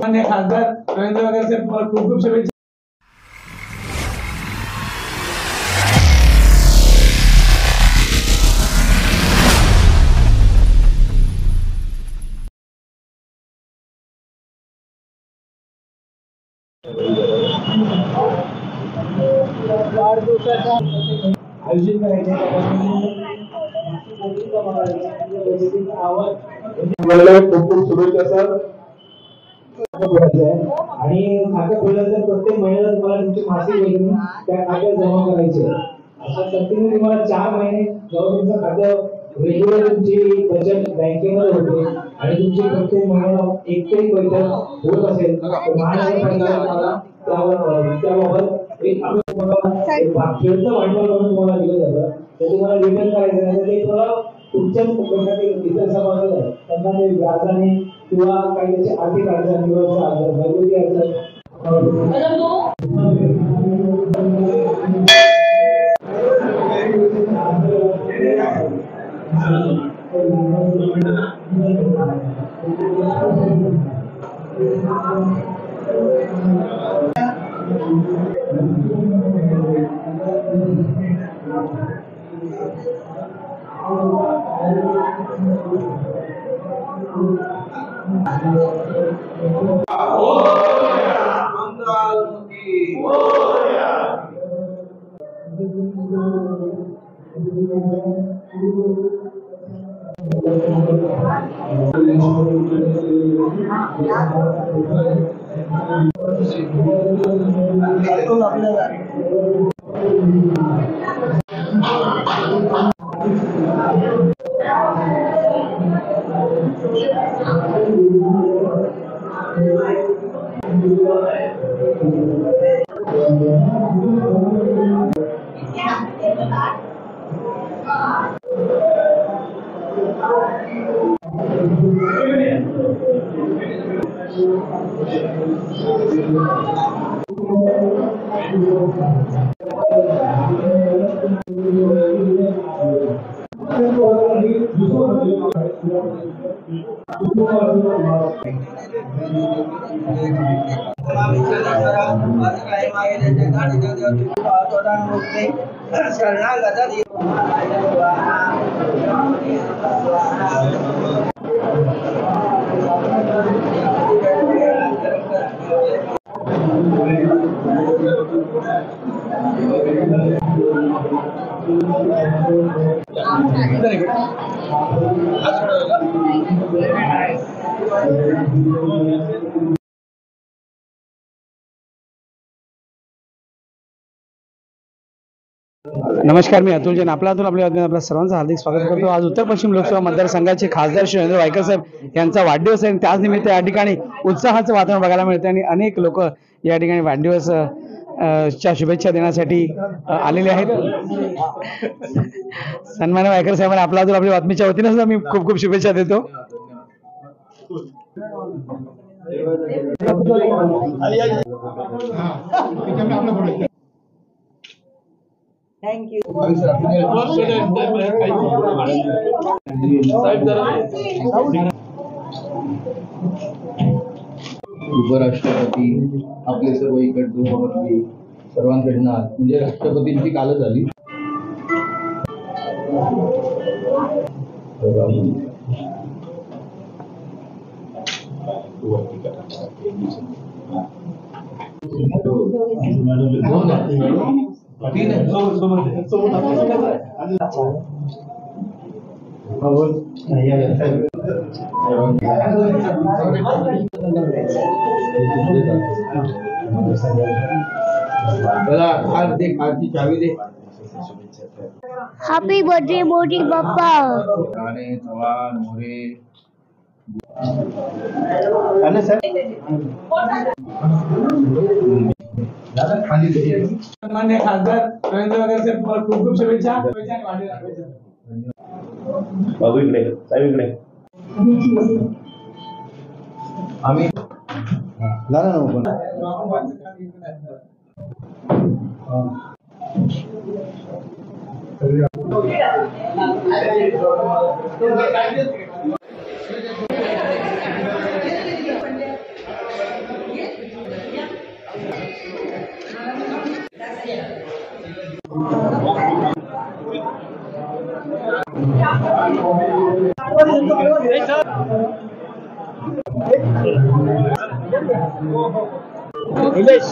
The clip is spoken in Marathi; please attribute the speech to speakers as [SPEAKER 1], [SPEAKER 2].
[SPEAKER 1] माननीय खासदार रवींद्र वगैरे साहेब, तुम्हाला खूप खूप शुभेच्छा. आयोजित करायचे खूप खूप शुभेच्छा सर. आणि खातं खोलल्यानंतर प्रत्येक महिन्याला तुम्हाला तुमची मासिक वेतन त्या खात्यात जमा करायचे. अशा कंटिन्यू तुम्हाला 4 महिने जेव्हा तुमचं खातं रेग्युलर तुमची बचत बँकेमध्ये होते आणि तुमची प्रत्येक महिन्याला एक तरी बैठक होत असेल तर महानगरपालिका त्याबाबत एक खेळतं भांडवल म्हणून तुम्हाला दिलं जातं. ते तुम्हाला रिटर्न करायचं नाही तर ते तुम्हाला तुमच्याच इतर समाजात त्यांना ते व्याजाने किंवा काही त्याची आर्थिक अडचण किंवा घरगुती अडचण नमस्कार, मी अतुल जैन. आपल्या सर्वांचं हार्दिक स्वागत करतो. आज उत्तर पश्चिम लोकसभा मतदारसंघाचे खासदार श्री रवींद्र वायकर साहेब यांचा वाढदिवस आहे. त्याच निमित्त या ठिकाणी उत्साहाचं वातावरण बघायला मिळतं आणि अनेक लोक या ठिकाणी वाढदिवस च्या शुभेच्छा देण्यासाठी आलेले आहेत. सन्माननीय वायकर साहेबांना आपल्या बातमीच्या वतीनं मी खूप खूप शुभेच्छा देतो.
[SPEAKER 2] Thank you.
[SPEAKER 3] उपराष्ट्रपती आपले सर्व इकडचे सर्वांकडनं म्हणजे राष्ट्रपतींची काल झाली.
[SPEAKER 4] Happy birthday, Modi Bappa.
[SPEAKER 1] माननीय खासदार रवींद्र वगैरे साहेब, तुम्हाला खूप खूप शुभेच्छा.
[SPEAKER 5] बाबू इकडे, साहेब इकडे.
[SPEAKER 3] आम्ही
[SPEAKER 1] निलेश